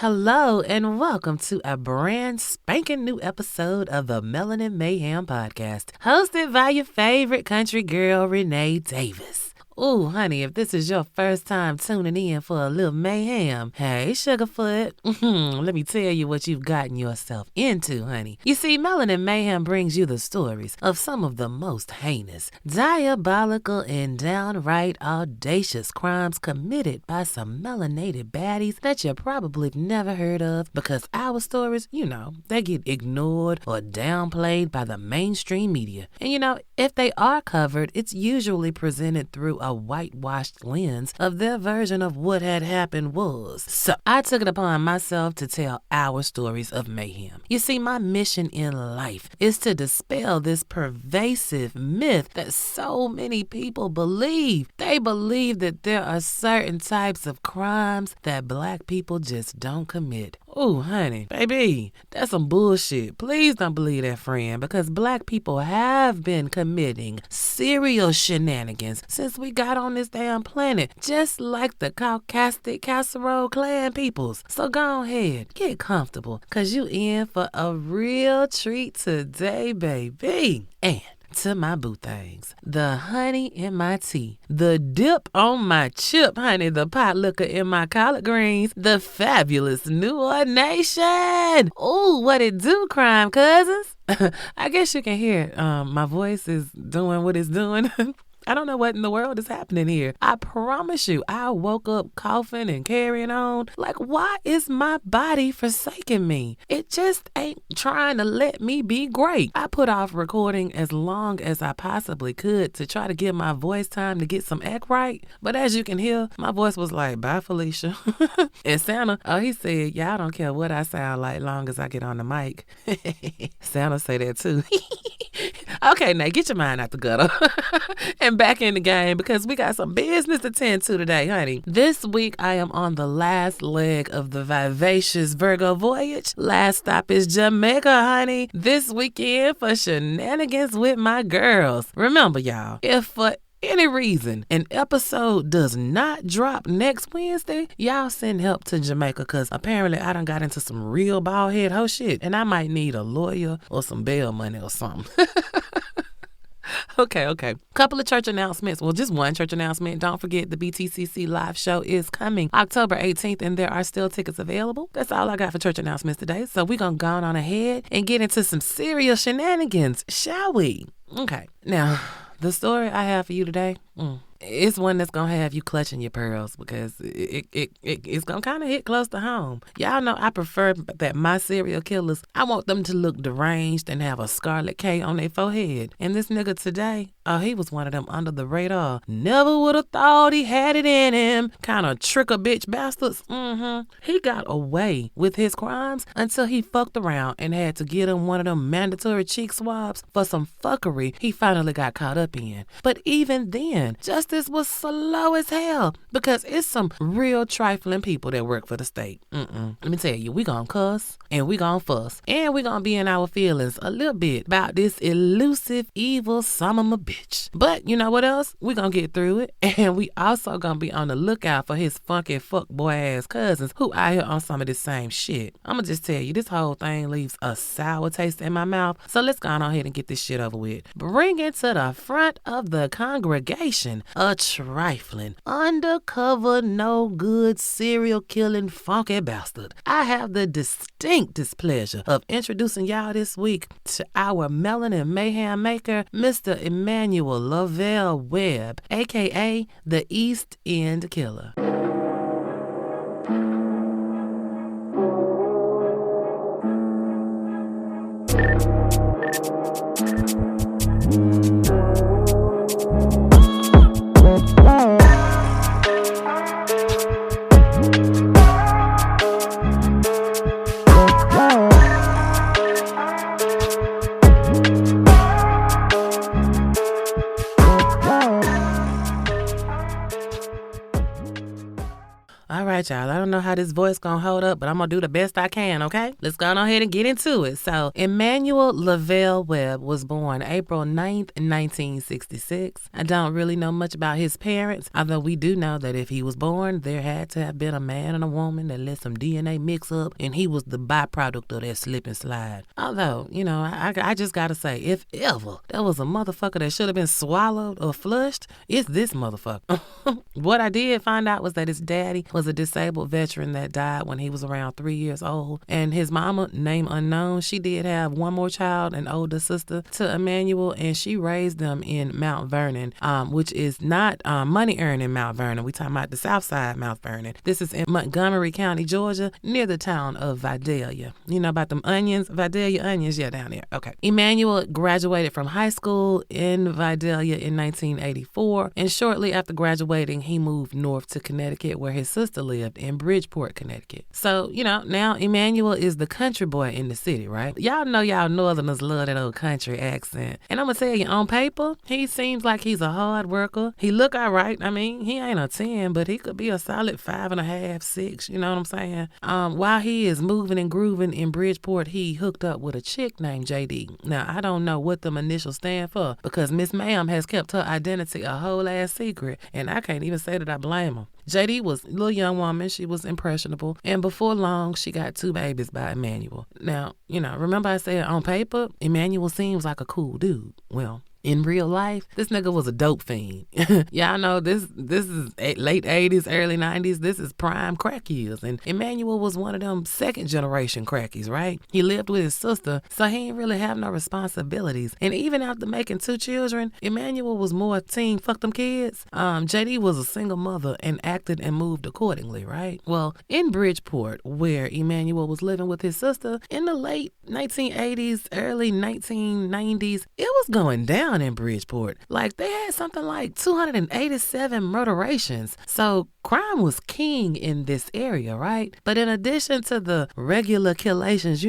Hello and welcome to a brand spanking new episode of the Melanin Mayhem podcast, hosted by your favorite country girl, Renee Davis. Ooh, honey, if this is your first time tuning in for a little mayhem, hey, Sugarfoot, let me tell you what you've gotten yourself into, honey. You see, Melanin Mayhem brings you the stories of some of the most heinous, diabolical, and downright audacious crimes committed by some melanated baddies that you probably never heard of because our stories, they get ignored or downplayed by the mainstream media. And if they are covered, it's usually presented through a whitewashed lens of their version of what had happened was. So I took it upon myself to tell our stories of mayhem. You see, my mission in life is to dispel this pervasive myth that so many people believe. They believe that there are certain types of crimes that Black people just don't commit. Ooh, honey, baby, that's some bullshit. Please don't believe that, friend, because Black people have been committing serial shenanigans since we got on this damn planet, just like the Caucasic casserole clan peoples. So go ahead, get comfortable, because you in for a real treat today, baby. And to my boo things, the honey in my tea, the dip on my chip, honey, the pot liquor in my collard greens, the fabulous New Nation. Ooh, what it do, crime cousins? I guess you can hear it. My voice is doing what it's doing. I don't know what in the world is happening here. I promise you, I woke up coughing and carrying on. Like, why is my body forsaking me? It just ain't trying to let me be great. I put off recording as long as I possibly could to try to give my voice time to get some act right. But as you can hear, my voice was like, bye, Felicia. And Santa, he said, yeah, I don't care what I sound like long as I get on the mic. Santa say that too. Okay, now get your mind out the gutter and back in the game because we got some business to tend to today, honey. This week, I am on the last leg of the vivacious Virgo voyage. Last stop is Jamaica, honey. This weekend for shenanigans with my girls. Remember, y'all, if for any reason an episode does not drop next Wednesday, y'all send help to Jamaica because apparently I done got into some real bald head hoe shit and I might need a lawyer or some bail money or something. Okay. Couple of church announcements. Well, just one church announcement. Don't forget the BTCC live show is coming October 18th and there are still tickets available. That's all I got for church announcements today. So we're going to go on ahead and get into some serious shenanigans, shall we? Okay. Now, the story I have for you today, it's one that's going to have you clutching your pearls because it's going to kind of hit close to home. Y'all know I prefer that my serial killers, I want them to look deranged and have a scarlet K on their forehead. And this nigga today, he was one of them under the radar. Never would have thought he had it in him. Kind of tricker bitch bastards. He got away with his crimes until he fucked around and had to get him one of them mandatory cheek swabs for some fuckery he finally got caught up in. But even then, justice was slow as hell because it's some real trifling people that work for the state. Let me tell you, we gonna cuss and we gonna fuss and we gonna be in our feelings a little bit about this elusive, evil son of a bitch. But you know what else? We gonna get through it and we also gonna be on the lookout for his funky fuckboy ass cousins who out here on some of this same shit. I'ma just tell you, this whole thing leaves a sour taste in my mouth. So let's go on ahead and get this shit over with. Bring it to the front of the congregation. A trifling, undercover, no good, serial killing, funky bastard. I have the distinct displeasure of introducing y'all this week to our Melanin Mayhem maker, Mr. Emanuel L. Webb, aka the East End Killer. All right, y'all. I don't know how this voice gonna hold up, but I'm gonna do the best I can, okay? Let's go ahead and get into it. So, Emanuel Lavelle Webb was born April 9th, 1966. I don't really know much about his parents, although we do know that if he was born, there had to have been a man and a woman that let some DNA mix up, and he was the byproduct of that slip and slide. Although, I just gotta say, if ever there was a motherfucker that should have been swallowed or flushed, it's this motherfucker. What I did find out was that his daddy was a disabled veteran that died when he was around 3 years old, and his mama, name unknown, she did have one more child, an older sister to Emanuel, and she raised them in Mount Vernon, which is not money earning Mount Vernon. We talking about the south side Mount Vernon. This is in Montgomery County, Georgia, near the town of Vidalia. You know about them onions? Vidalia onions? Yeah, down there. Okay. Emanuel graduated from high school in Vidalia in 1984, and shortly after graduating, he moved north to Connecticut, where his sister lived in Bridgeport, Connecticut. So, now Emanuel is the country boy in the city, right? Y'all know y'all northerners love that old country accent. And I'm gonna tell you, on paper, he seems like he's a hard worker. He look all right. I mean, he ain't a 10, but he could be a solid 5.5, 6, you know what I'm saying? While he is moving and grooving in Bridgeport, he hooked up with a chick named JD. Now, I don't know what them initials stand for, because Miss Ma'am has kept her identity a whole ass secret, and I can't even say that I blame her. JD was a little young woman. She was impressionable. And before long, she got 2 babies by Emanuel. Now, remember I said on paper, Emanuel seems like a cool dude. Well, in real life, this nigga was a dope fiend. Y'all know this is late 80s, early 90s. This is prime crack years. And Emanuel was one of them second generation crackies, right? He lived with his sister, so he didn't really have no responsibilities. And even after making 2 children, Emanuel was more team fuck them kids. JD was a single mother and acted and moved accordingly, right? Well, in Bridgeport, where Emanuel was living with his sister, in the late 1980s, early 1990s, it was going down in Bridgeport. Like, they had something like 287 murderations. So crime was king in this area, right? But in addition to the regular killations,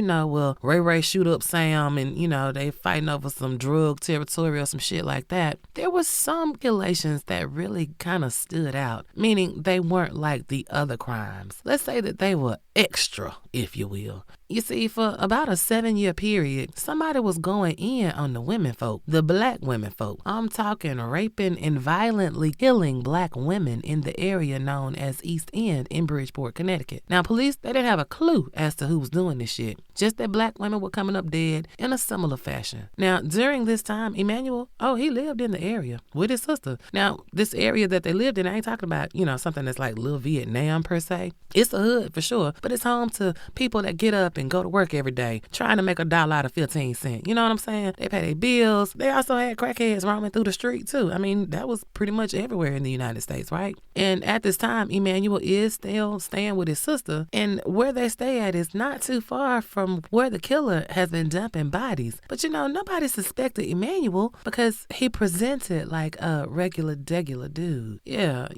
Ray shoot up Sam, and they fighting over some drug territory or some shit like that, there was some killations that really kind of stood out, meaning they weren't like the other crimes. Let's say that they were extra, if you will. You see, for about a 7-year period, somebody was going in on the women folk, the black women folk. I'm talking raping and violently killing black women in the area known as East End in Bridgeport, Connecticut. Now, police, they didn't have a clue as to who was doing this shit. Just that black women were coming up dead in a similar fashion. Now, during this time, Emanuel, he lived in the area with his sister. Now, this area that they lived in, I ain't talking about, something that's like Little Vietnam per se. It's a hood for sure, but it's home to people that get up and go to work every day trying to make $1 out of 15 cents. You know what I'm saying? They pay their bills. They also had crackheads roaming through the street too. I mean, that was pretty much everywhere in the United States, right? And at this time, Emanuel is still staying with his sister, and where they stay at is not too far from where the killer has been dumping bodies. But nobody suspected Emanuel because he presented like a regular dude. Yeah,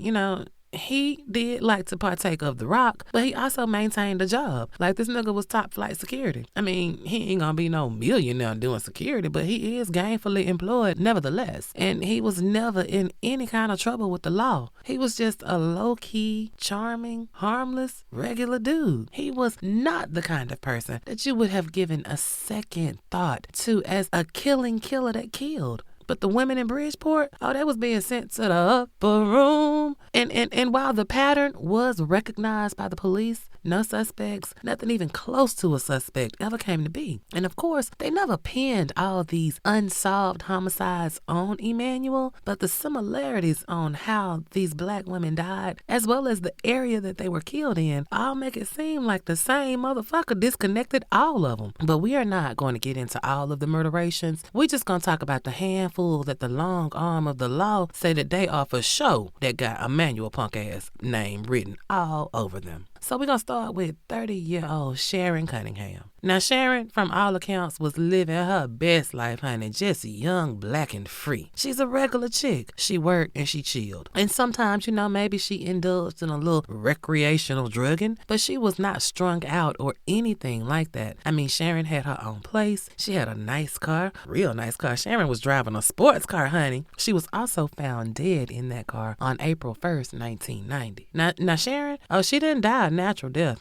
he did like to partake of the rock, but he also maintained a job. Like, this nigga was top flight security. I mean, he ain't gonna be no millionaire doing security, but he is gainfully employed nevertheless. And he was never in any kind of trouble with the law. He was just a low-key, charming, harmless, regular dude. He was not the kind of person that you would have given a second thought to as a killing killer that killed. But the women in Bridgeport, they was being sent to the upper room. And while the pattern was recognized by the police, no suspects, nothing even close to a suspect ever came to be. And of course, they never pinned all these unsolved homicides on Emanuel, but the similarities on how these black women died, as well as the area that they were killed in, all make it seem like the same motherfucker disconnected all of them. But we are not going to get into all of the murderations. We're just going to talk about the handful that the long arm of the law say that they are for sure that got Emanuel punk ass name written all over them. So we're going to start with 30-year-old Sharon Cunningham. Now, Sharon, from all accounts, was living her best life, honey, just young, black, and free. She's a regular chick. She worked and she chilled. And sometimes, maybe she indulged in a little recreational drugging, but she was not strung out or anything like that. I mean, Sharon had her own place. She had a nice car, real nice car. Sharon was driving a sports car, honey. She was also found dead in that car on April 1st, 1990. Now Sharon, she didn't die a natural death.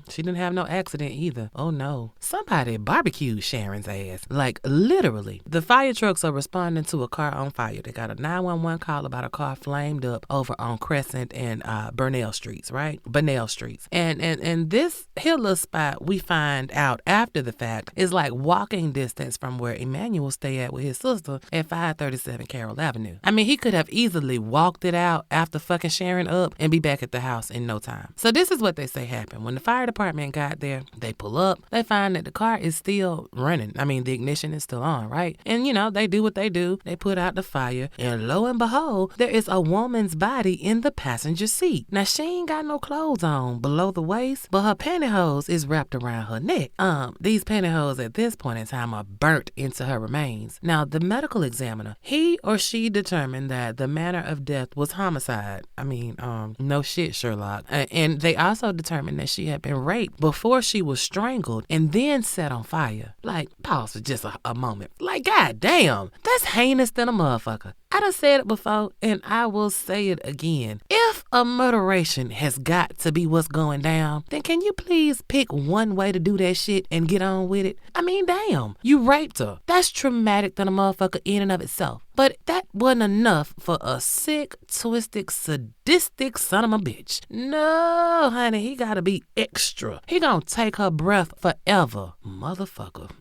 She didn't have no accident either. Oh no. Somebody barbecued Sharon's ass. Like literally. The fire trucks are responding to a car on fire. They got a 911 call about a car flamed up over on Crescent and Burnell Streets, right? Burnell Streets. And this Hitler spot, we find out after the fact, is like walking distance from where Emanuel stayed at with his sister at 537 Carroll Avenue. I mean, he could have easily walked it out after fucking Sharon up and be back at the house in no time. So this is what they say happened. When the fire department got there, they pull up, they find that the car is still running. I mean, the ignition is still on, right? And they do what they do. They put out the fire, and lo and behold, there is a woman's body in the passenger seat. Now, she ain't got no clothes on below the waist, but her pantyhose is wrapped around her neck. These pantyhose at this point in time are burnt into her remains. Now, the medical examiner, he or she determined that the manner of death was homicide. I mean, no shit, Sherlock. And they also determined that she had been raped before she was strangled and then set on fire. Like, pause for just a moment. Like, god damn, that's heinous than a motherfucker. I done said it before, and I will say it again. If a murderation has got to be what's going down, then can you please pick one way to do that shit and get on with it? I mean, damn, you raped her. That's traumatic than a motherfucker in and of itself. But that wasn't enough for a sick, twisted, sadistic son of a bitch. No, honey, he gotta be extra. He gonna take her breath forever. Motherfucker.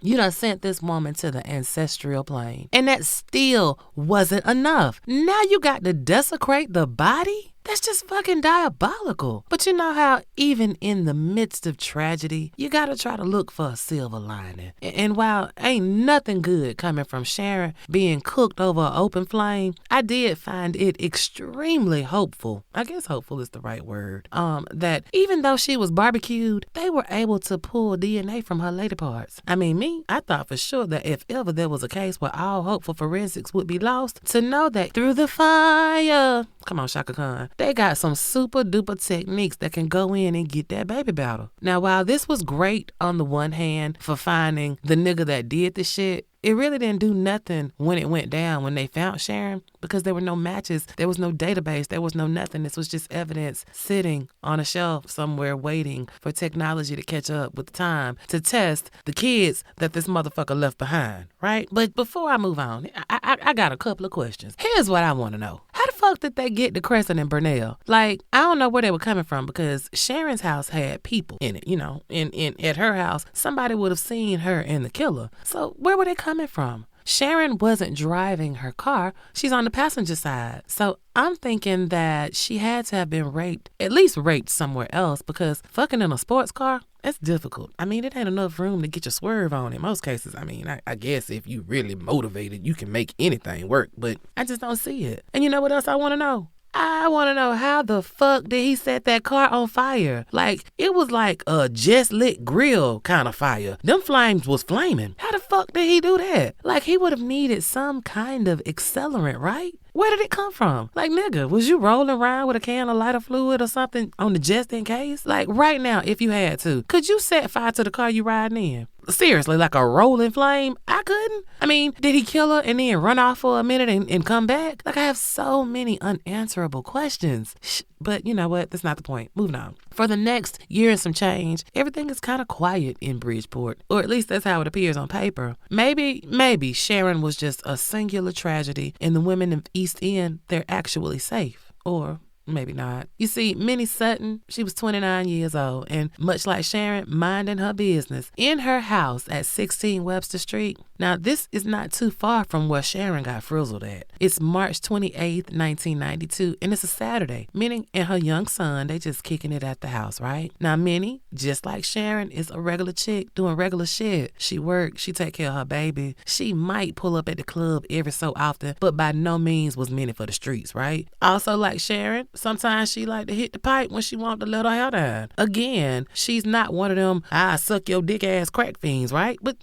You done sent this woman to the ancestral plane. And that still wasn't enough. Now you got to desecrate the body? That's just fucking diabolical. But you know how even in the midst of tragedy, you gotta try to look for a silver lining. And while ain't nothing good coming from Sharon being cooked over an open flame, I did find it extremely hopeful. I guess hopeful is the right word. That even though she was barbecued, they were able to pull DNA from her lady parts. I mean, I thought for sure that if ever there was a case where all hope for forensics would be lost, to know that through the fire, come on, Shaka Khan, they got some super duper techniques that can go in and get that baby battle. Now, while this was great on the one hand for finding the nigga that did the shit, it really didn't do nothing when it went down, when they found Sharon, because there were no matches, there was no database, there was no nothing. This was just evidence sitting on a shelf somewhere waiting for technology to catch up with time to test the kids that this motherfucker left behind, right? But before I move on, I got a couple of questions. Here's what I want to know. How the fuck did they get to Crescent and Burnell? Like, I don't know where they were coming from, because Sharon's house had people in it, at her house, somebody would have seen her and the killer. So where were they coming from? Sharon wasn't driving her car. She's on the passenger side. So I'm thinking that she had to have been raped, at least raped somewhere else, because fucking in a sports car, that's difficult. I mean, it ain't enough room to get your swerve on in most cases. I mean, I guess if you really motivated, you can make anything work, but I just don't see it. And you know what else I want to know? I want to know how the fuck did he set that car on fire? Like, it was like a just lit grill kind of fire. Them flames was flaming. How the fuck did he do that? Like, he would have needed some kind of accelerant, right? Where did it come from? Like, nigga, was you rolling around with a can of lighter fluid or something on the just in case? Like, right now, if you had to, could you set fire to the car you riding in? Seriously, like a rolling flame? I couldn't. I mean, did he kill her and then run off for a minute and come back? Like, I have so many unanswerable questions. But you know what? That's not the point. Moving on. For the next year and some change, everything is kind of quiet in Bridgeport. Or at least that's how it appears on paper. Maybe Sharon was just a singular tragedy and the women of East End, they're actually safe. Or maybe not. You see, Minnie Sutton, she was 29 years old, and much like Sharon, minding her business in her house at 16 Webster Street, Now, this is not too far from where Sharon got frizzled at. It's March 28th, 1992, and it's a Saturday. Minnie and her young son, they just kicking it at the house, right? Now, Minnie, just like Sharon, is a regular chick doing regular shit. She works, she take care of her baby. She might pull up at the club every so often, but by no means was Minnie for the streets, right? Also, like Sharon, sometimes she like to hit the pipe when she want to let her hair down. Again, she's not one of them, I suck your dick ass crack fiends, right? But,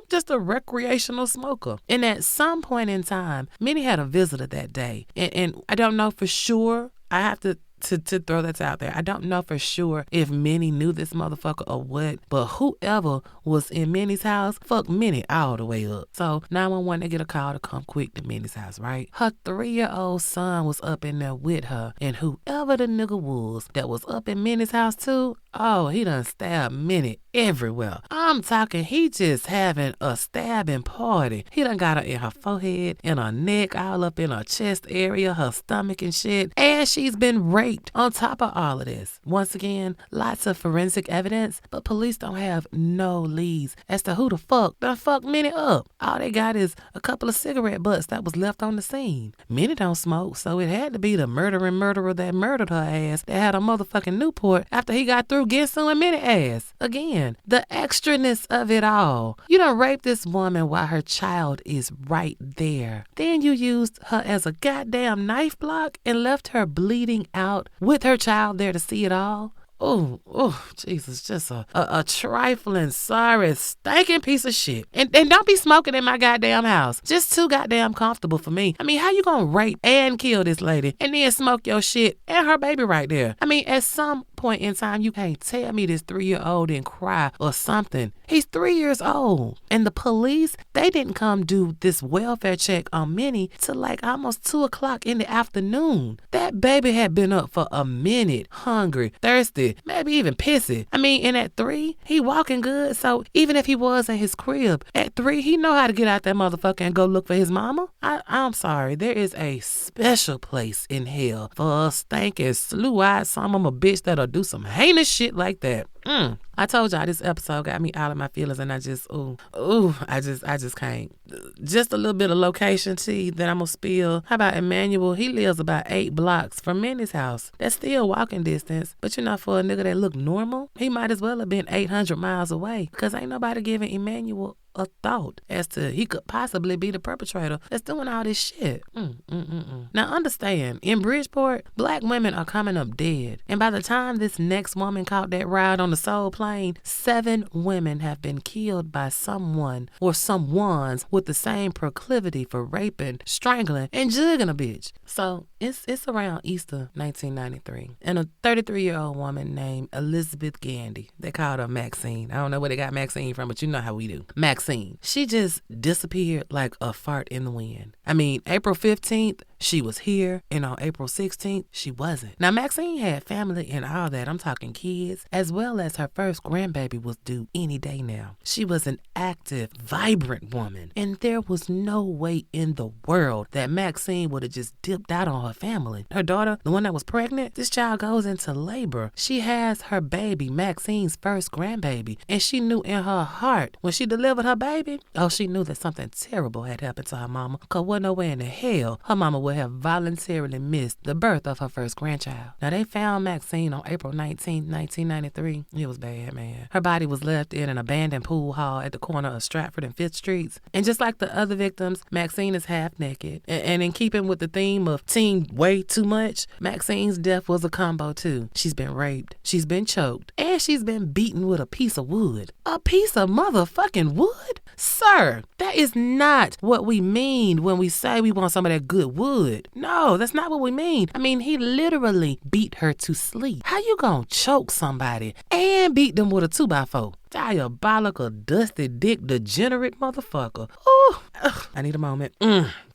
just a recreational smoker. And at some point in time, Minnie had a visitor that day. And I don't know for sure. I have to throw that out there. I don't know for sure if Minnie knew this motherfucker or what, but whoever was in Minnie's house fucked Minnie all the way up. So 911, they get a call to come quick to Minnie's house, right? Her 3-year-old son was up in there with her, and whoever the nigga was that was up in Minnie's house too, oh, he done stabbed Minnie everywhere. I'm talking, he just having a stabbing party. He done got her in her forehead, in her neck, all up in her chest area, her stomach and shit, and she's been raped. On top of all of this, once again, lots of forensic evidence, but police don't have no leads as to who the fuck done fucked Minnie up. All they got is a couple of cigarette butts that was left on the scene. Minnie don't smoke, so it had to be the murdering murderer that murdered her ass that had a motherfucking Newport after he got through suing Minnie ass. Again, the extraness of it all. You done raped this woman while her child is right there. Then you used her as a goddamn knife block and left her bleeding out with her child there to see it all. Oh, Jesus, just a trifling, sorry, stinking piece of shit. And don't be smoking in my goddamn house. Just too goddamn comfortable for me. I mean, how you gonna rape and kill this lady and then smoke your shit and her baby right there? I mean, at some point in time, you can't tell me this 3-year-old didn't cry or something. He's 3 years old. And the police, they didn't come do this welfare check on Minnie till like almost 2 o'clock in the afternoon. That baby had been up for a minute, hungry, thirsty, maybe even pissy. I mean, and at 3, he walking good. So even if he was in his crib, at 3, he know how to get out that motherfucker and go look for his mama. I'm sorry. There is a special place in hell for a stinking, slew-eyed son of a bitch that'll do some heinous shit like that. I told y'all this episode got me out of my feelings, and I just can't. Just a little bit of location tea that I'm gonna spill. How about Emanuel? He lives about 8 blocks from Minnie's house. That's still walking distance, but for a nigga that look normal, he might as well have been 800 miles away, because ain't nobody giving Emanuel a thought as to he could possibly be the perpetrator that's doing all this shit. Now understand, in Bridgeport, black women are coming up dead. And by the time this next woman caught that ride on the Soul Plane, 7 women have been killed by someone or someones with the same proclivity for raping, strangling, and jugging a bitch. So it's around Easter 1993. And a 33-year-old woman named Elizabeth Gandy, they called her Maxine. I don't know where they got Maxine from, but you know how we do. Maxine. She just disappeared like a fart in the wind. I mean, April 15th, she was here, and on April 16th, she wasn't. Now, Maxine had family and all that. I'm talking kids, as well as her first grandbaby was due any day now. She was an active, vibrant woman, and there was no way in the world that Maxine would have just dipped out on her family. Her daughter, the one that was pregnant, this child goes into labor. She has her baby, Maxine's first grandbaby, and she knew in her heart when she delivered her baby, she knew that something terrible had happened to her mama, because wasn't no way in the hell her mama would have voluntarily missed the birth of her first grandchild. Now, they found Maxine on April 19, 1993. It was bad, man. Her body was left in an abandoned pool hall at the corner of Stratford and 5th Streets. And just like the other victims, Maxine is half naked. And in keeping with the theme of teen way too much, Maxine's death was a combo too. She's been raped, she's been choked, and she's been beaten with a piece of wood. A piece of motherfucking wood? Sir, that is not what we mean when we say we want some of that good wood. No, that's not what we mean. I mean, he literally beat her to sleep. How you gonna choke somebody and beat them with a 2x4? Diabolical, dusty dick, degenerate motherfucker. Ooh, I need a moment.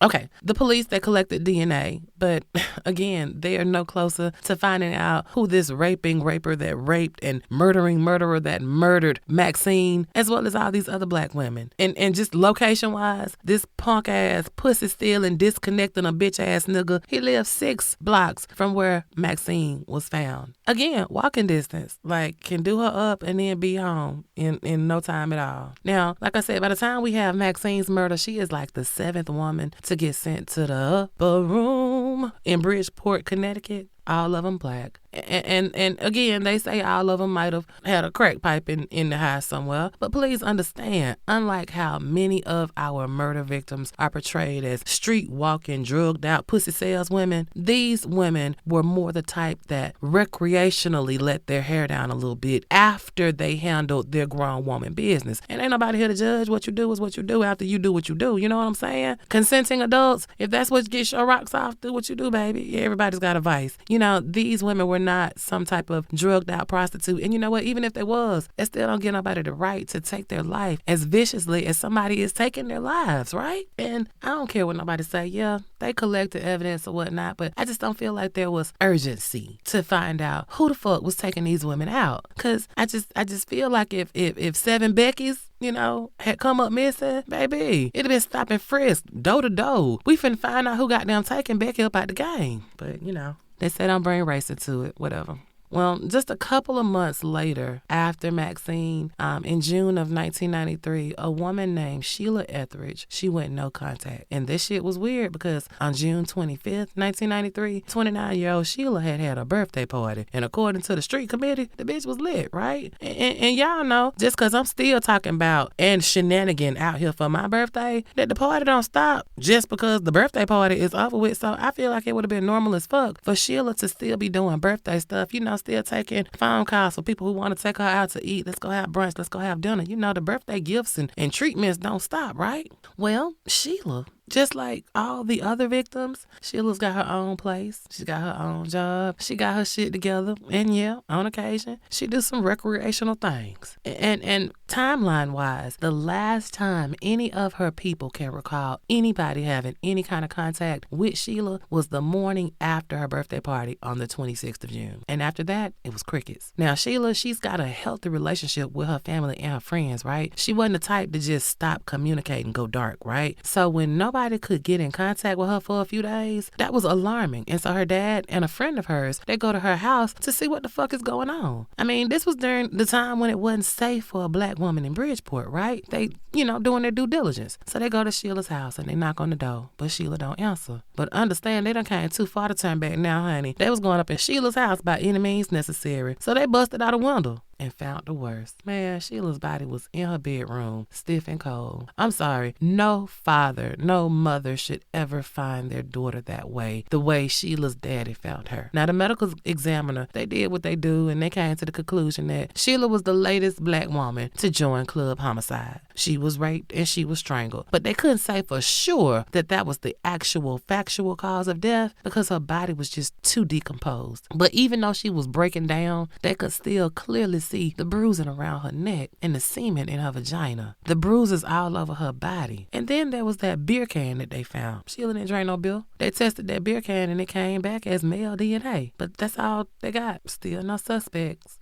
Okay, the police, they collected DNA, but again, they are no closer to finding out who this raper that raped and murdering murderer that murdered Maxine, as well as all these other black women. And just location-wise, this punk-ass, pussy-stealing, disconnecting a bitch-ass nigga, he lived 6 blocks from where Maxine was found. Again, walking distance, like can do her up and then be home. in no time at all. Now, like I said, by the time we have Maxine's murder, she is like the 7th woman to get sent to the upper room in Bridgeport, Connecticut. All of them black. And again, they say all of them might have had a crack pipe in the house somewhere. But please understand, unlike how many of our murder victims are portrayed as street-walking, drugged-out pussy saleswomen, these women were more the type that recreationally let their hair down a little bit after they handled their grown woman business. And ain't nobody here to judge. What you do is what you do after you do what you do. You know what I'm saying? Consenting adults, if that's what gets your rocks off, do what you do, baby. Yeah, everybody's got a vice. You know, these women were not some type of drugged out prostitute. And you know what? Even if they was, it still don't give nobody the right to take their life as viciously as somebody is taking their lives, right? And I don't care what nobody say. Yeah, they collected evidence or whatnot, but I just don't feel like there was urgency to find out who the fuck was taking these women out. Cause I just feel like if 7 Beckys, you know, had come up missing, baby, it'd have been stop and frisk, door to door. We finna find out who got them taking Becky up out the game. But, you know, they said don't bring race into it, whatever. Well, just a couple of months later, after Maxine, in June of 1993, a woman named Sheila Etheridge, she went no contact. And this shit was weird because on June 25th, 1993, 29-year-old Sheila had a birthday party. And according to the street committee, the bitch was lit, right? And y'all know, just because I'm still talking about and shenanigan out here for my birthday, that the party don't stop just because the birthday party is over with. So I feel like it would have been normal as fuck for Sheila to still be doing birthday stuff, you know, still taking phone calls for people who want to take her out to eat. Let's go have brunch. Let's go have dinner. You know, the birthday gifts and treatments don't stop, right? Well, Sheila, just like all the other victims, Sheila's got her own place. She's got her own job. She got her shit together. And yeah, on occasion, she do some recreational things. And timeline-wise, the last time any of her people can recall anybody having any kind of contact with Sheila was the morning after her birthday party on the 26th of June. And after that, it was crickets. Now, Sheila, she's got a healthy relationship with her family and her friends, right? She wasn't the type to just stop communicating, go dark, right? So when nobody could get in contact with her for a few days, that was alarming. And so her dad and a friend of hers, they go to her house to see what the fuck is going on. I mean, this was during the time when it wasn't safe for a black woman in Bridgeport, right? They, you know, doing their due diligence. So they go to Sheila's house and they knock on the door, but Sheila don't answer. But understand, they done came too far to turn back now, honey. They was going up in Sheila's house by any means necessary. So they busted out a window and found the worst. Man, Sheila's body was in her bedroom, stiff and cold. I'm sorry, no father, no mother should ever find their daughter that way, the way Sheila's daddy found her. Now, the medical examiner, they did what they do, and they came to the conclusion that Sheila was the latest black woman to join club homicide. She was raped and she was strangled. But they couldn't say for sure that that was the actual factual cause of death because her body was just too decomposed. But even though she was breaking down, they could still clearly see the bruising around her neck and the semen in her vagina, the bruises all over her body. And then there was that beer can that they found. Sheila didn't drink no beer. They tested that beer can and it came back as male DNA. But that's all they got. Still no suspects.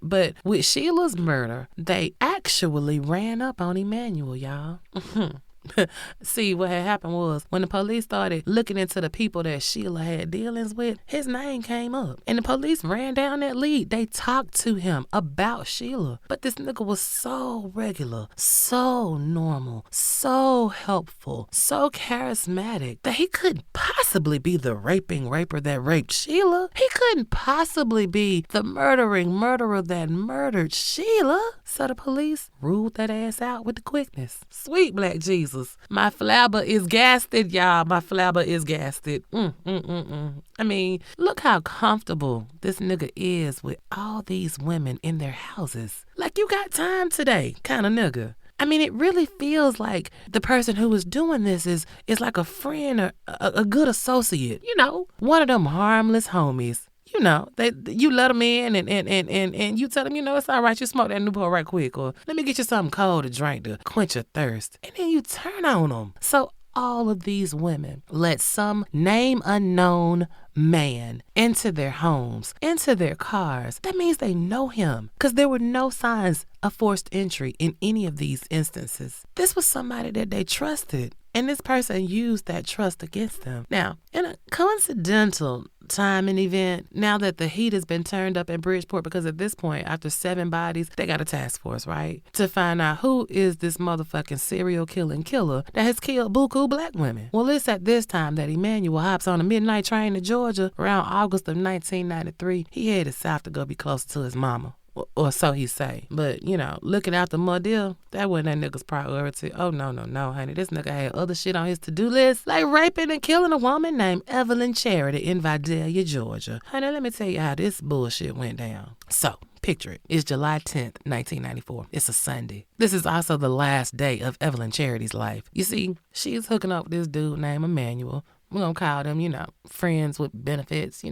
But with Sheila's murder, they actually ran up on Emanuel, y'all. See, what had happened was when the police started looking into the people that Sheila had dealings with, his name came up. And the police ran down that lead. They talked to him about Sheila. But this nigga was so regular, so normal, so helpful, so charismatic that he couldn't possibly be the raper that raped Sheila. He couldn't possibly be the murderer that murdered Sheila. So the police ruled that ass out with the quickness. Sweet black Jesus. My flabber is gasted, y'all. My flabber is gasted. I mean, look how comfortable this nigga is with all these women in their houses. Like, you got time today, kind of nigga. I mean, it really feels like the person who is doing this is like a friend or a good associate. You know, one of them harmless homies. You know, you let them in and you tell them, you know, it's all right. You smoke that Newport right quick, or let me get you something cold to drink to quench your thirst. And then you turn on them. So all of these women let some name unknown man into their homes, into their cars. That means they know him because there were no signs of forced entry in any of these instances. This was somebody that they trusted. And this person used that trust against them. Now, in a coincidental time and event, now that the heat has been turned up in Bridgeport, because at this point, after 7 bodies, they got a task force, right? To find out who is this motherfucking serial killing killer that has killed buku black women. Well, it's at this time that Emanuel hops on a midnight train to Georgia around August of 1993. He headed south to go be closer to his mama. Or so he say. But, looking out the Muddill, that wasn't that nigga's priority. Oh, no, honey. This nigga had other shit on his to-do list, like raping and killing a woman named Evelyn Charity in Vidalia, Georgia. Honey, let me tell you how this bullshit went down. So, picture it. It's July 10th, 1994. It's a Sunday. This is also the last day of Evelyn Charity's life. You see, she's hooking up with this dude named Emanuel. We're going to call them, friends with benefits,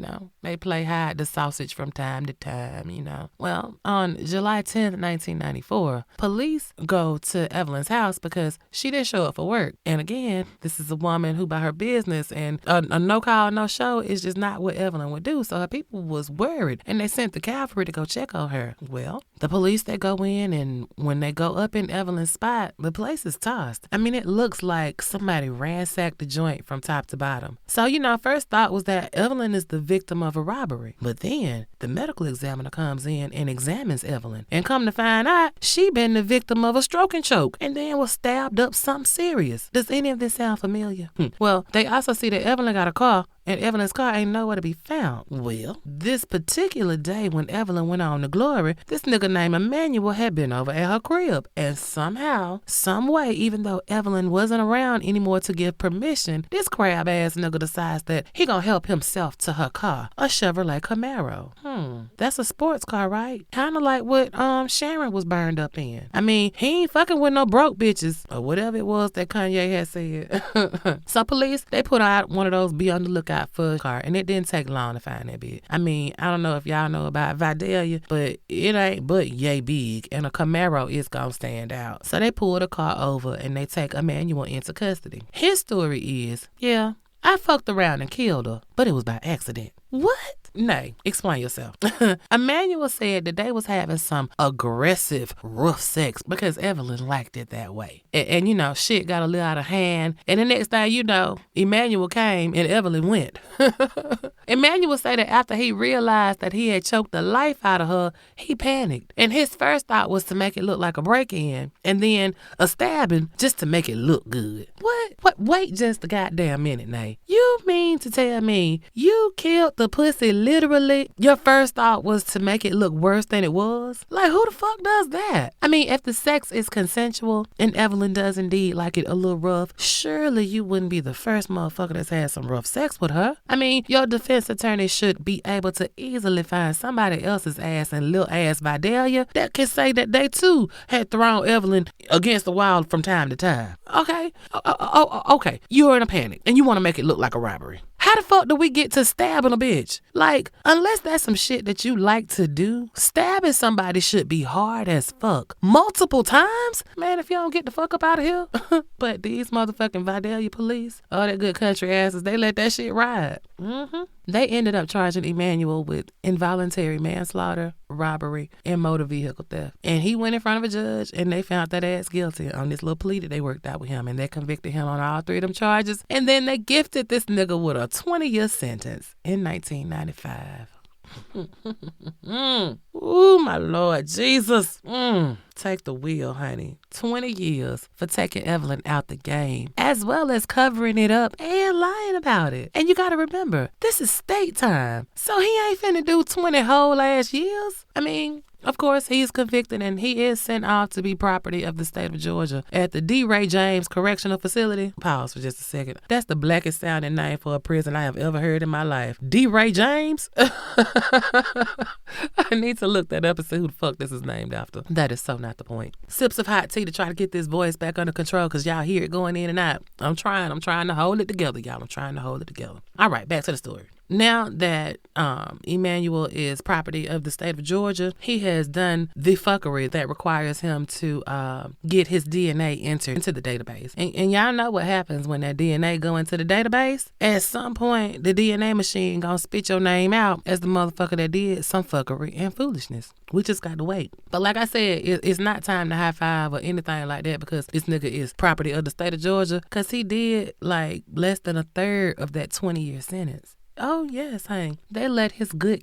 They play hide the sausage from time to time, Well, on July 10th, 1994, police go to Evelyn's house because she didn't show up for work. And again, this is a woman who by her business and a no-call, no-show is just not what Evelyn would do. So her people was worried and they sent the cavalry to go check on her. Well, the police, they go in, and when they go up in Evelyn's spot, the place is tossed. I mean, it looks like somebody ransacked the joint from top to bottom. So, first thought was that Evelyn is the victim of a robbery. But then the medical examiner comes in and examines Evelyn. And come to find out, she been the victim of a stroke and choke and then was stabbed up something serious. Does any of this sound familiar? Well, they also see that Evelyn got a car, and Evelyn's car ain't nowhere to be found. Well, this particular day when Evelyn went on to glory, this nigga named Emanuel had been over at her crib. And somehow, some way, even though Evelyn wasn't around anymore to give permission, this crab-ass nigga decides that he gonna help himself to her car, a Chevrolet Camaro. That's a sports car, right? Kinda like what Sharon was burned up in. I mean, he ain't fucking with no broke bitches, or whatever it was that Kanye had said. So police, they put out one of those be on the lookout for a car, and it didn't take long to find that bitch. I mean, I don't know if y'all know about Vidalia, but it ain't but yay big, and a Camaro is gonna stand out. So they pull the car over and they take Emanuel into custody. His story is, yeah, I fucked around and killed her, but it was by accident. What? Nay, explain yourself. Emanuel said that they was having some aggressive, rough sex because Evelyn liked it that way. And shit got a little out of hand. And the next thing you know, Emanuel came and Evelyn went. Emanuel said that after he realized that he had choked the life out of her, he panicked. And his first thought was to make it look like a break-in and then a stabbing just to make it look good. What? Wait just a goddamn minute, Nay. You mean to tell me you killed the pussy literally? Your first thought was to make it look worse than it was? Like, who the fuck does that? I mean, if the sex is consensual and Evelyn does indeed like it a little rough, surely you wouldn't be the first motherfucker that's had some rough sex with her. I mean, your defense attorney should be able to easily find somebody else's ass in little ass Vidalia that can say that they too had thrown Evelyn against the wall from time to time. Okay? Okay. You're in a panic and you want to make it look like a robbery. How the fuck do we get to stabbing a bitch? Like, unless that's some shit that you like to do, stabbing somebody should be hard as fuck. Multiple times? Man, if you don't get the fuck up out of here. But these motherfucking Vidalia police, all that good country asses, they let that shit ride. They ended up charging Emanuel with involuntary manslaughter, robbery, and motor vehicle theft. And he went in front of a judge, and they found that ass guilty on this little plea that they worked out with him. And they convicted him on all 3 of them charges. And then they gifted this nigga with a 20-year sentence in 1995. Ooh, my Lord Jesus. Take the wheel, honey. 20 years for taking Evelyn out the game, as well as covering it up and lying about it. And you gotta remember, this is state time. So he ain't finna do 20 whole ass years. I mean, of course, he's convicted and he is sent off to be property of the state of Georgia at the D. Ray James Correctional Facility. Pause for just a second. That's the blackest sounding name for a prison I have ever heard in my life. D. Ray James? I need to look that up and see who the fuck this is named after. That is so not the point. Sips of hot tea to try to get this voice back under control because y'all hear it going in and out. I'm trying to hold it together, y'all. I'm trying to hold it together. All right, back to the story. now that Emanuel is property of the state of Georgia, he has done the fuckery that requires him to get his DNA entered into the database. And y'all know what happens when that DNA go into the database? At some point, the DNA machine gonna spit your name out as the motherfucker that did some fuckery and foolishness. We just got to wait. But like I said, it's not time to high five or anything like that because this nigga is property of the state of Georgia because he did like less than a third of that 20-year sentence. Oh, yes, honey. They let his good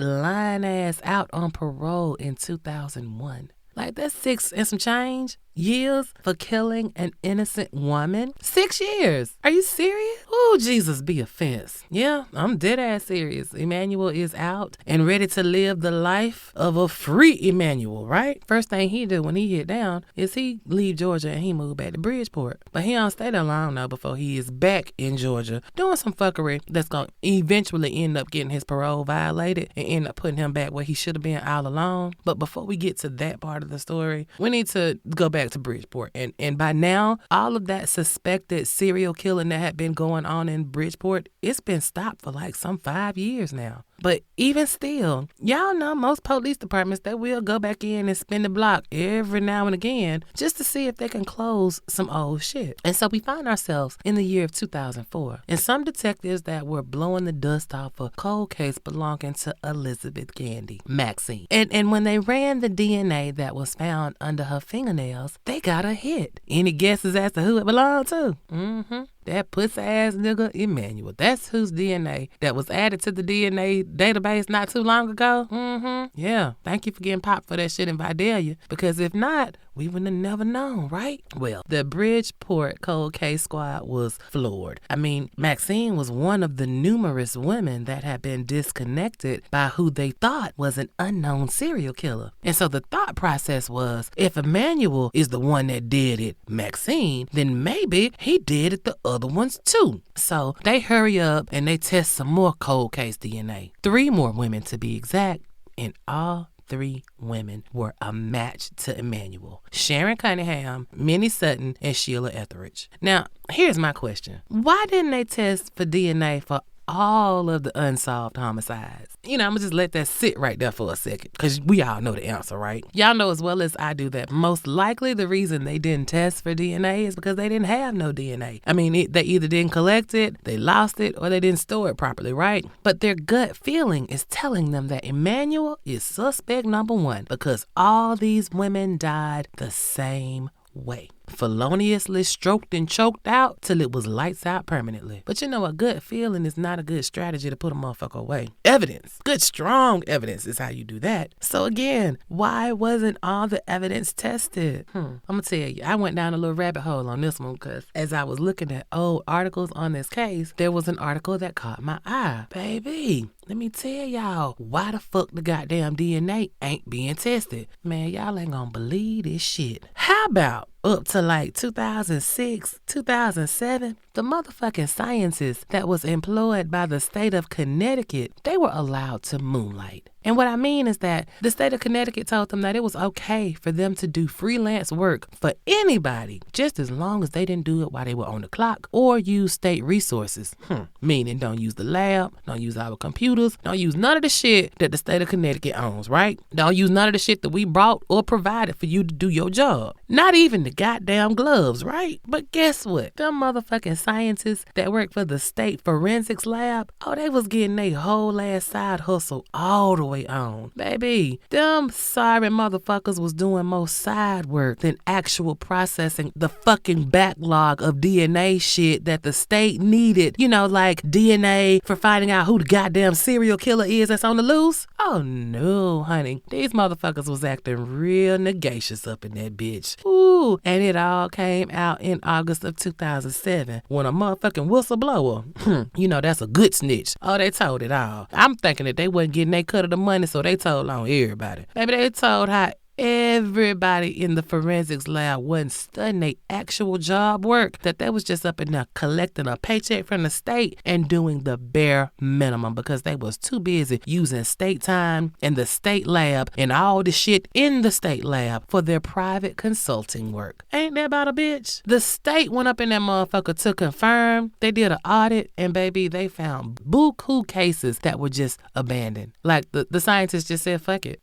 lying ass out on parole in 2001. Like, that's 6 and some change years for killing an innocent woman. 6 years. Are you serious? Oh, Jesus be offense. Yeah, I'm dead ass serious. Emanuel is out and ready to live the life of a free Emanuel, right? First thing he do when he hit down is he leave Georgia and he move back to Bridgeport. But he don't stay there long now before he is back in Georgia doing some fuckery that's going to eventually end up getting his parole violated and end up putting him back where he should have been all along. But before we get to that part of the story, we need to go back to Bridgeport. And by now, all of that suspected serial killing that had been going on in Bridgeport, it's been stopped for like some 5 years now. But even still, y'all know most police departments, they will go back in and spin the block every now and again just to see if they can close some old shit. And so we find ourselves in the year of 2004. And some detectives that were blowing the dust off a cold case belonging to Elizabeth Gandy, Maxine. And when they ran the DNA that was found under her fingernails, they got a hit. Any guesses as to who it belonged to? That pussy-ass nigga, Emanuel. That's whose DNA that was added to the DNA database not too long ago. Yeah. Thank you for getting popped for that shit in Vidalia. Because if not, we would have never known, right? Well, the Bridgeport cold case squad was floored. I mean, Maxine was one of the numerous women that had been disconnected by who they thought was an unknown serial killer. And so the thought process was, if Emanuel is the one that did it, Maxine, then maybe he did it the other ones too. So they hurry up and they test some more cold case DNA. 3 more women to be exact, and all 3 women were a match to Emanuel: Sharon Cunningham, Minnie Sutton, and Sheila Etheridge. Now, here's my question. Why didn't they test for DNA for all of the unsolved homicides? You know, I'm gonna just let that sit right there for a second because we all know the answer, right? Y'all know as well as I do that most likely the reason they didn't test for DNA is because they didn't have no DNA. I mean, they either didn't collect it, they lost it, or they didn't store it properly, right? But their gut feeling is telling them that Emanuel is suspect number 1 because all these women died the same way. Feloniously stroked and choked out till it was lights out permanently. But you know, a good feeling is not a good strategy to put a motherfucker away. Evidence. Good, strong evidence is how you do that. So again, why wasn't all the evidence tested? I'm gonna tell you, I went down a little rabbit hole on this one because as I was looking at old articles on this case, there was an article that caught my eye. Baby, let me tell y'all why the fuck the goddamn DNA ain't being tested. Man, y'all ain't gonna believe this shit. How about up to like 2006, 2007, the motherfucking scientists that was employed by the state of Connecticut, they were allowed to moonlight. And what I mean is that the state of Connecticut told them that it was okay for them to do freelance work for anybody, just as long as they didn't do it while they were on the clock or use state resources. Meaning don't use the lab, don't use our computers, don't use none of the shit that the state of Connecticut owns, right? Don't use none of the shit that we brought or provided for you to do your job. Not even the goddamn gloves, right? But guess what? Them motherfucking scientists that work for the state forensics lab, oh, they was getting their whole ass side hustle all the way on. Baby, them sorry motherfuckers was doing more side work than actual processing the fucking backlog of DNA shit that the state needed. You know, like DNA for finding out who the goddamn serial killer is that's on the loose. Oh no, honey. These motherfuckers was acting real negacious up in that bitch. Ooh, and it all came out in August of 2007 when a motherfucking whistleblower, you know, that's a good snitch. Oh, they told it all. I'm thinking that they wasn't getting their cut of the money, so they told on everybody. Maybe they told how everybody in the forensics lab wasn't studying their actual job work, that they was just up in there collecting a paycheck from the state and doing the bare minimum because they was too busy using state time and the state lab and all the shit in the state lab for their private consulting work. Ain't that about a bitch? The state went up in that motherfucker to confirm. They did an audit and baby, they found buku cases that were just abandoned. Like the scientists just said, fuck it.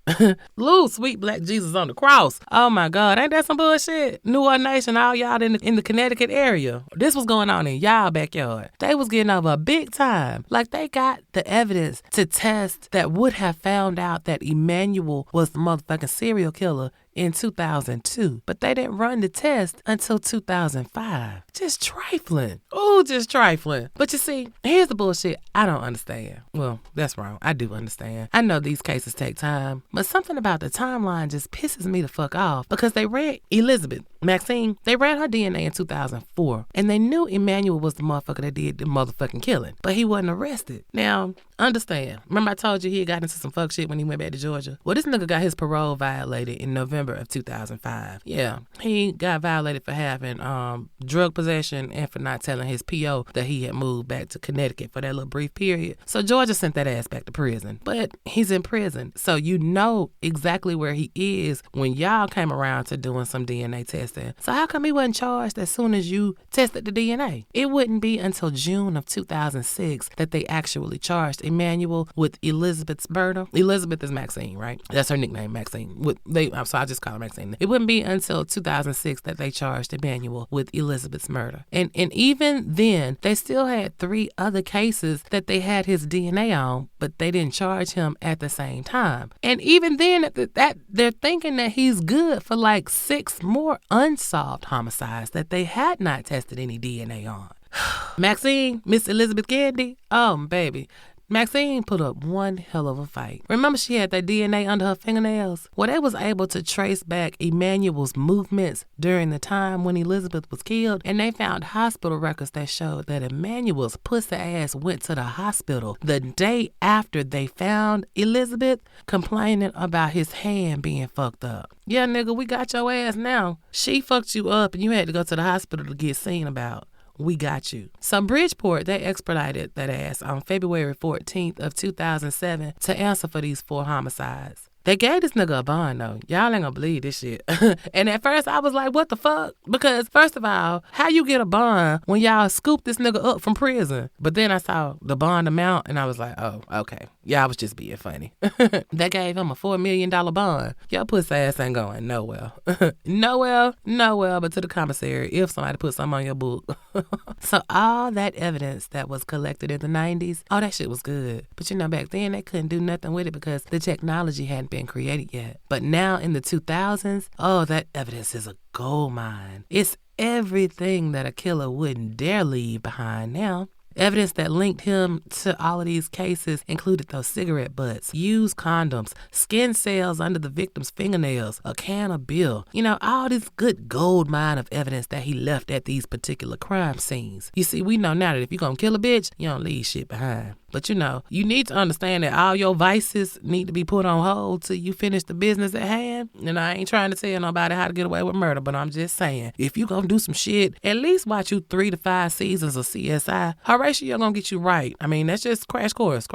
Lose sweet black Jesus on the cross. Oh my God, ain't that some bullshit? New Orleans Nation, all y'all in the Connecticut area. This was going on in y'all backyard. They was getting over big time. Like they got the evidence to test that would have found out that Emanuel was the motherfucking serial killer in 2002, but they didn't run the test until 2005. Just trifling. Ooh, just trifling. But you see, here's the bullshit I don't understand. Well, that's wrong. I do understand. I know these cases take time, but something about the timeline just pisses me the fuck off because they ran Elizabeth Maxine, they ran her DNA in 2004, and they knew Emanuel was the motherfucker that did the motherfucking killing, but he wasn't arrested. Now, understand. Remember I told you he had gotten into some fuck shit when he went back to Georgia? Well, this nigga got his parole violated in November of 2005. Yeah, he got violated for having drug possession and for not telling his PO that he had moved back to Connecticut for that little brief period. So Georgia sent that ass back to prison. But he's in prison, so you know exactly where he is when y'all came around to doing some DNA testing. So how come he wasn't charged as soon as you tested the DNA? It wouldn't be until June of 2006 that they actually charged Emanuel with Elizabeth's murder. Elizabeth is Maxine, right? That's her nickname, Maxine. So I just call her Maxine. It wouldn't be until 2006 that they charged Emanuel with Elizabeth's murder. And even then, they still had 3 other cases that they had his DNA on, but they didn't charge him at the same time. And even then, that they're thinking that he's good for like 6 more unsolved homicides that they had not tested any DNA on. Maxine, Miss Elizabeth Candy, baby. Maxine put up one hell of a fight. Remember she had that DNA under her fingernails? Well, they was able to trace back Emanuel's movements during the time when Elizabeth was killed, and they found hospital records that showed that Emanuel's pussy ass went to the hospital the day after they found Elizabeth, complaining about his hand being fucked up. Yeah, nigga, we got your ass now. She fucked you up and you had to go to the hospital to get seen about. We got you. So Bridgeport, they expedited that ass on February 14th of 2007 to answer for these 4 homicides. They gave this nigga a bond, though. Y'all ain't gonna believe this shit. And at first, I was like, what the fuck? Because, first of all, how you get a bond when y'all scoop this nigga up from prison? But then I saw the bond amount, and I was like, oh, okay. Y'all was just being funny. They gave him a $4 million bond. Your pussy ass ain't going nowhere. nowhere but to the commissary if somebody put something on your book. So all that evidence that was collected in the 90s, all that shit was good. But you know, back then, they couldn't do nothing with it because the technology hadn't been created yet. But now in the 2000s, that evidence is a gold mine. It's everything that a killer wouldn't dare leave behind now. Evidence that linked him to all of these cases included those cigarette butts, used condoms, skin cells under the victim's fingernails, a can of Bill. You know, all this good gold mine of evidence that he left at these particular crime scenes. You see, we know now that if you're gonna kill a bitch, you don't leave shit behind. But you know, you need to understand that all your vices need to be put on hold till you finish the business at hand. And I ain't trying to tell nobody how to get away with murder, but I'm just saying, if you gonna do some shit, at least watch you 3 to 5 seasons of CSI. Horatio gonna get you right. I mean, that's just crash course.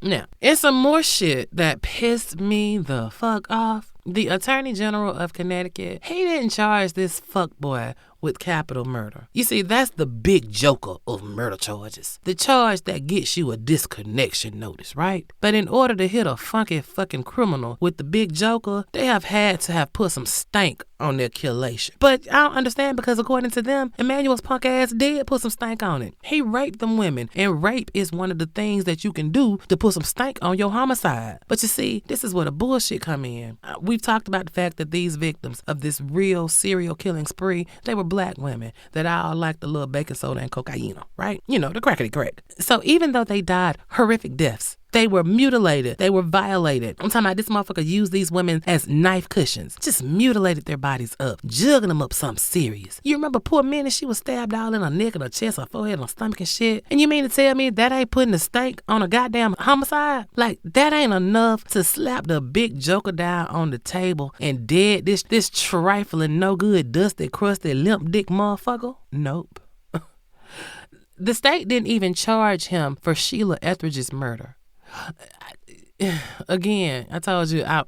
Now, it's some more shit that pissed me the fuck off. The Attorney General of Connecticut, he didn't charge this fuckboy with capital murder. You see, that's the big joker of murder charges. The charge that gets you a disconnection notice, right? But in order to hit a funky fucking criminal with the big joker, they have had to have put some stank on their killation. But I don't understand because according to them, Emanuel's punk ass did put some stank on it. He raped them women, and rape is one of the things that you can do to put some stank on your homicide. But you see, this is where the bullshit come in. We've talked about the fact that these victims of this real serial killing spree, they were black women that all liked the little baking soda and cocaine, right? You know, the crackety crack. So even though they died horrific deaths, They were mutilated. They were violated. I'm talking about this motherfucker used these women as knife cushions. Just mutilated their bodies up, jugging them up something serious. You remember poor Minnie? She was stabbed all in her neck and her chest, her forehead, her stomach and shit. And you mean to tell me that ain't putting a stank on a goddamn homicide? Like, that ain't enough to slap the big joker down on the table and dead this trifling, no good, dusty, crusty, limp dick motherfucker? Nope. The state didn't even charge him for Sheila Etheridge's murder. Again, I told you, I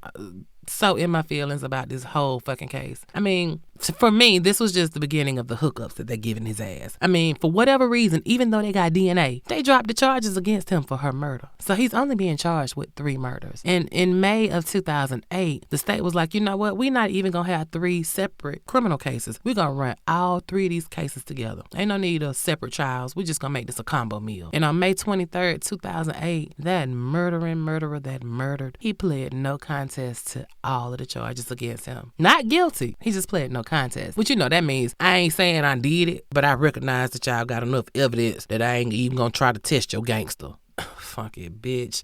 so in my feelings about this whole fucking case. I mean, for me, this was just the beginning of the hookups that they're giving his ass. I mean, for whatever reason, even though they got DNA, they dropped the charges against him for her murder. So he's only being charged with 3 murders. And in May of 2008, the state was like, you know what? We're not even going to have 3 separate criminal cases. We're going to run all 3 of these cases together. Ain't no need of separate trials. We're just going to make this a combo meal. And on May 23rd, 2008, that murdering murderer that murdered, he pled no contest to all of the charges against him. Not guilty. He just pled no contest. Which, you know, that means I ain't saying I did it, but I recognize that y'all got enough evidence that I ain't even gonna try to test your gangster. Fuck it, bitch.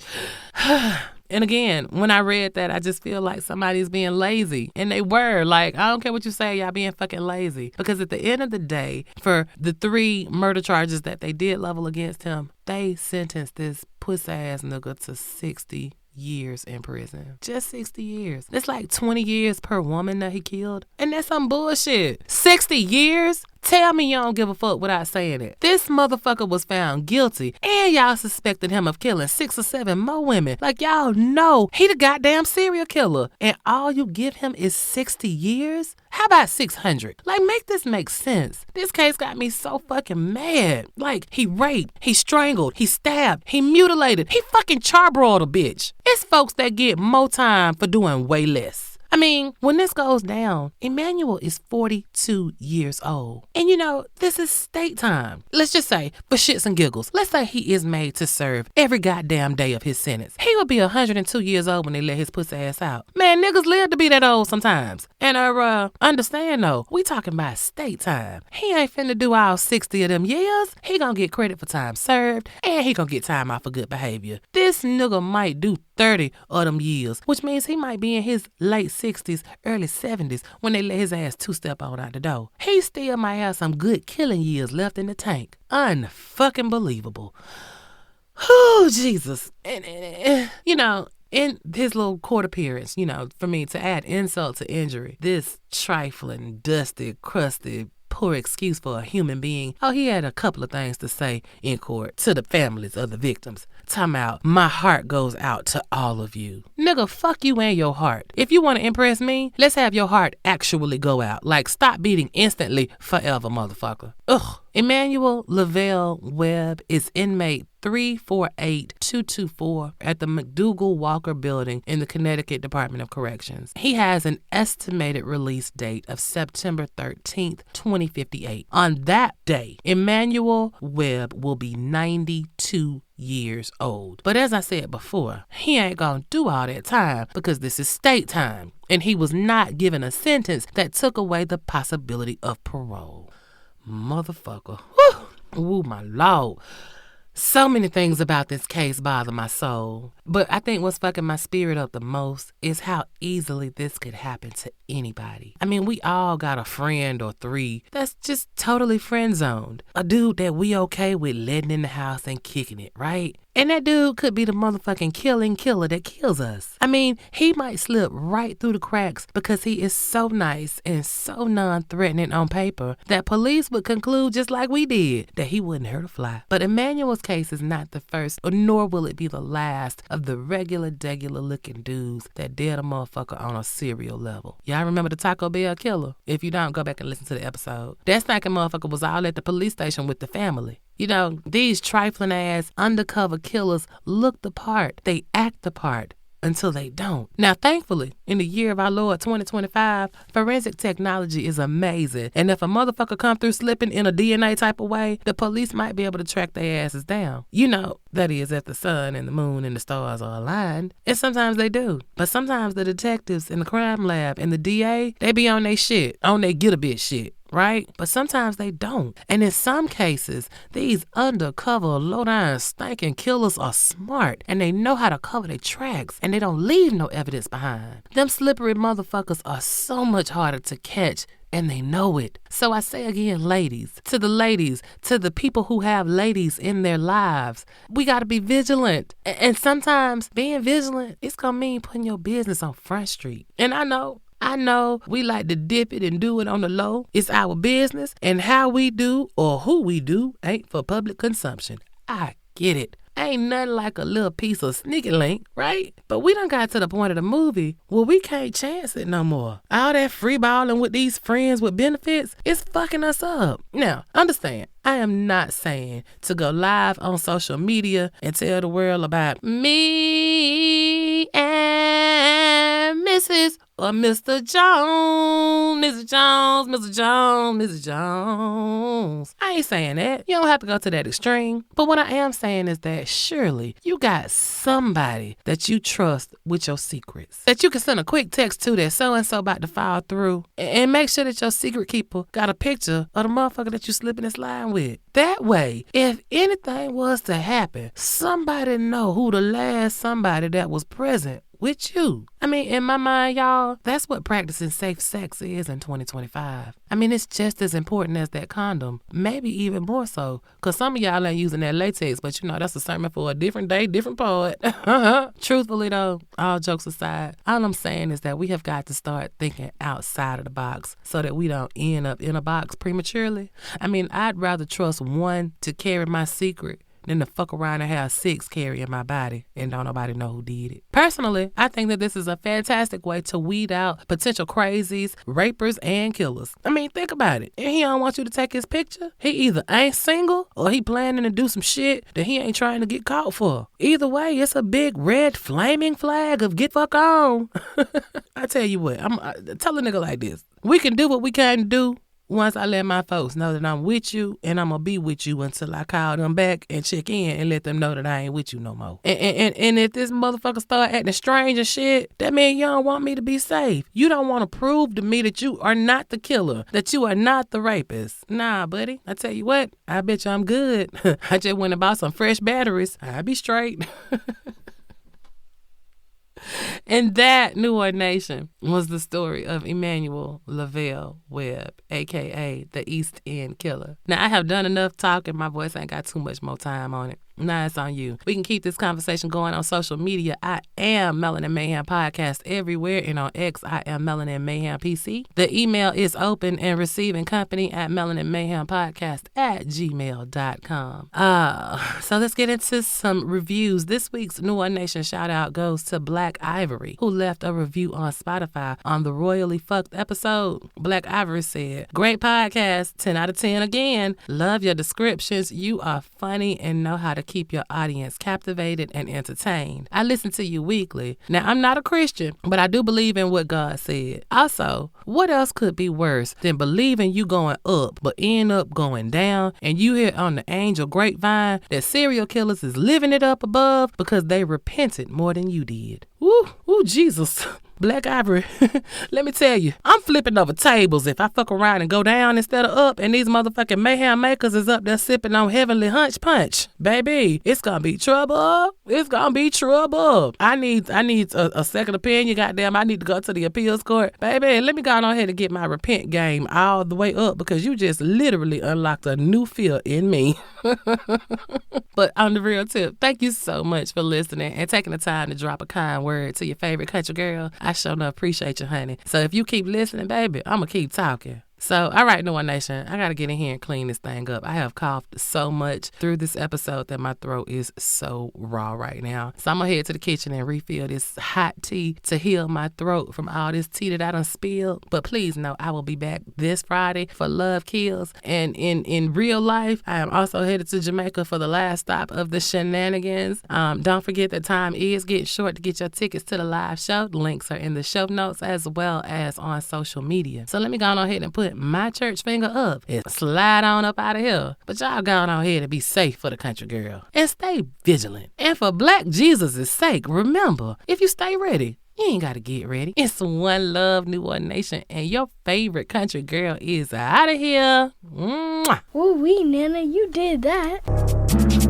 And again, when I read that, I just feel like somebody's being lazy. And they were. Like, I don't care what you say, y'all being fucking lazy. Because at the end of the day, for the 3 murder charges that they did level against him, they sentenced this puss-ass nigga to 60 years in prison. Just 60 years. That's like 20 years per woman that he killed. And that's some bullshit. 60 years? Tell me you don't give a fuck without saying it. This motherfucker was found guilty, and y'all suspected him of killing 6 or 7 more women. Like, y'all know he the goddamn serial killer, and all you give him is 60 years? How about 600? Like, make this make sense. This case got me so fucking mad. Like, he raped, he strangled, he stabbed, he mutilated, he fucking charbroiled a bitch. It's folks that get more time for doing way less. I mean, when this goes down, Emanuel is 42 years old. And you know, this is state time. Let's just say, for shits and giggles, let's say he is made to serve every goddamn day of his sentence. He would be 102 years old when they let his pussy ass out. Man, niggas live to be that old sometimes. And understand though, we talking about state time. He ain't finna do all 60 of them years. He gonna get credit for time served, and he gonna get time off for good behavior. This nigga might do 30 of them years, which means he might be in his late 60s, early 70s when they let his ass 2-step on out the door. He still might have some good killing years left in the tank. Unfucking believable. Oh, Jesus. And you know, in his little court appearance, you know, for me to add insult to injury, this trifling, dusty, crusty, poor excuse for a human being. Oh, he had a couple of things to say in court to the families of the victims. Talking about, my heart goes out to all of you. Nigga, fuck you and your heart. If you want to impress me, let's have your heart actually go out. Like, stop beating instantly forever, motherfucker. Ugh. Emanuel L. Webb is inmate 348224 at the McDougal Walker Building in the Connecticut Department of Corrections. He has an estimated release date of September 13th, 2058. On that day, Emanuel Webb will be 92 years old. But as I said before, he ain't gonna do all that time because this is state time, and he was not given a sentence that took away the possibility of parole. Motherfucker. Woo! Ooh, my Lord. So many things about this case bother my soul. But I think what's fucking my spirit up the most is how easily this could happen to anybody. I mean, we all got a friend or 3 that's just totally friend zoned. A dude that we okay with letting in the house and kicking it, right? And that dude could be the motherfucking killer that kills us. I mean, he might slip right through the cracks because he is so nice and so non-threatening on paper that police would conclude, just like we did, that he wouldn't hurt a fly. But Emanuel's case is not the first, nor will it be the last of the regular looking dudes that did a motherfucker on a serial level. Y'all remember the Taco Bell killer? If you don't, go back and listen to the episode. That stinking motherfucker was all at the police station with the family. You know, these trifling ass undercover killers look the part. They act the part until they don't. Now, thankfully, in the year of our Lord 2025, forensic technology is amazing. And if a motherfucker come through slipping in a DNA type of way, the police might be able to track their asses down. You know, that is if the sun and the moon and the stars are aligned. And sometimes they do. But sometimes the detectives in the crime lab and the DA, they be on they shit, on they get a bit shit. right? But sometimes they don't. And in some cases, these undercover, low-down, stinking killers are smart and they know how to cover their tracks and they don't leave no evidence behind. Them slippery motherfuckers are so much harder to catch and they know it. So I say again, ladies, to the people who have ladies in their lives, we got to be vigilant. And sometimes being vigilant, it's going to mean putting your business on Front Street. And I know we like to dip it and do it on the low. It's our business, and how we do or who we do ain't for public consumption. I get it. Ain't nothing like a little piece of sneaky link, right? But we done got to the point of the movie where we can't chance it no more. All that free balling with these friends with benefits is fucking us up. Now, understand, I am not saying to go live on social media and tell the world about me and Mrs. or Mr. Jones, Mrs. Jones, Mr. Jones, Mrs. Jones. I ain't saying that. You don't have to go to that extreme. But what I am saying is that surely you got somebody that you trust with your secrets, that you can send a quick text to that so-and-so about to fall through, and make sure that your secret keeper got a picture of the motherfucker that you slipping and sliding with. That way, if anything was to happen, somebody know who the last somebody that was present with you. I mean, in my mind, y'all, that's what practicing safe sex is in 2025. I mean, it's just as important as that condom, maybe even more so, because some of y'all ain't using that latex, but you know, that's a sermon for a different day, different poet. Truthfully though, all jokes aside, all I'm saying is that we have got to start thinking outside of the box so that we don't end up in a box prematurely. I mean, I'd rather trust one to carry my secret than to fuck around and have 6 carrying my body and don't nobody know who did it. Personally, I think that this is a fantastic way to weed out potential crazies, rapers, and killers. I mean, think about it. If he don't want you to take his picture, he either ain't single or he planning to do some shit that he ain't trying to get caught for. Either way, it's a big red flaming flag of get fuck on. I tell you what, I tell a nigga like this. We can do what we can do once I let my folks know that I'm with you, and I'm going to be with you until I call them back and check in and let them know that I ain't with you no more. And if this motherfucker start acting strange and shit, that means you don't want me to be safe. You don't want to prove to me that you are not the killer, that you are not the rapist. Nah, buddy. I tell you what, I bet you I'm good. I just went and bought some fresh batteries. I'll be straight. And that, New Orleans Nation, was the story of Emanuel L. Webb, a.k.a. the East End Killer. Now, I have done enough talking. My voice ain't got too much more time on it. Now it's on you. We can keep this conversation going on social media. I am Melanin Mayhem Podcast everywhere, and on X, I am Melanin Mayhem PC. The email is open and receiving company at melaninmayhempodcast@gmail.com. So let's get into some reviews. This week's New Orleans Nation shout out goes to Black Ivory, who left a review on Spotify on the Royally Fucked episode. Black Ivory said, "Great podcast, 10 out of 10 again. Love your descriptions. You are funny and know how to keep your audience captivated and entertained. I listen to you weekly. Now, I'm not a Christian, but I do believe in what God said. Also, what else could be worse than believing you going up, but end up going down, and you hear on the angel grapevine that serial killers is living it up above because they repented more than you did." Ooh, Jesus. Black Ivory, let me tell you, I'm flipping over tables if I fuck around and go down instead of up, and these motherfucking mayhem makers is up there sipping on heavenly hunch punch. Baby, it's gonna be trouble. It's gonna be trouble. I need a second opinion, goddamn. I need to go to the appeals court. Baby, let me go on ahead and get my repent game all the way up, because you just literally unlocked a new fear in me. But on the real tip, thank you so much for listening and taking the time to drop a kind word to your favorite country girl. I sure enough appreciate you, honey. So if you keep listening, baby, I'm going to keep talking. So, all right, New Orleans Nation, I got to get in here and clean this thing up. I have coughed so much through this episode that my throat is so raw right now. So I'm going to head to the kitchen and refill this hot tea to heal my throat from all this tea that I done spilled. But please know I will be back this Friday for Love Kills. And in real life, I am also headed to Jamaica for the last stop of the shenanigans. Don't forget that time is getting short to get your tickets to the live show. The links are in the show notes as well as on social media. So let me go on ahead and put my church finger up and slide on up out of here. But y'all go on ahead and be safe for the country girl. And stay vigilant. And for Black Jesus' sake, remember, if you stay ready, You ain't gotta get ready. It's one love, New One Nation, and your favorite country girl is out of here. Mwah. Ooh-wee, Nana, you did that.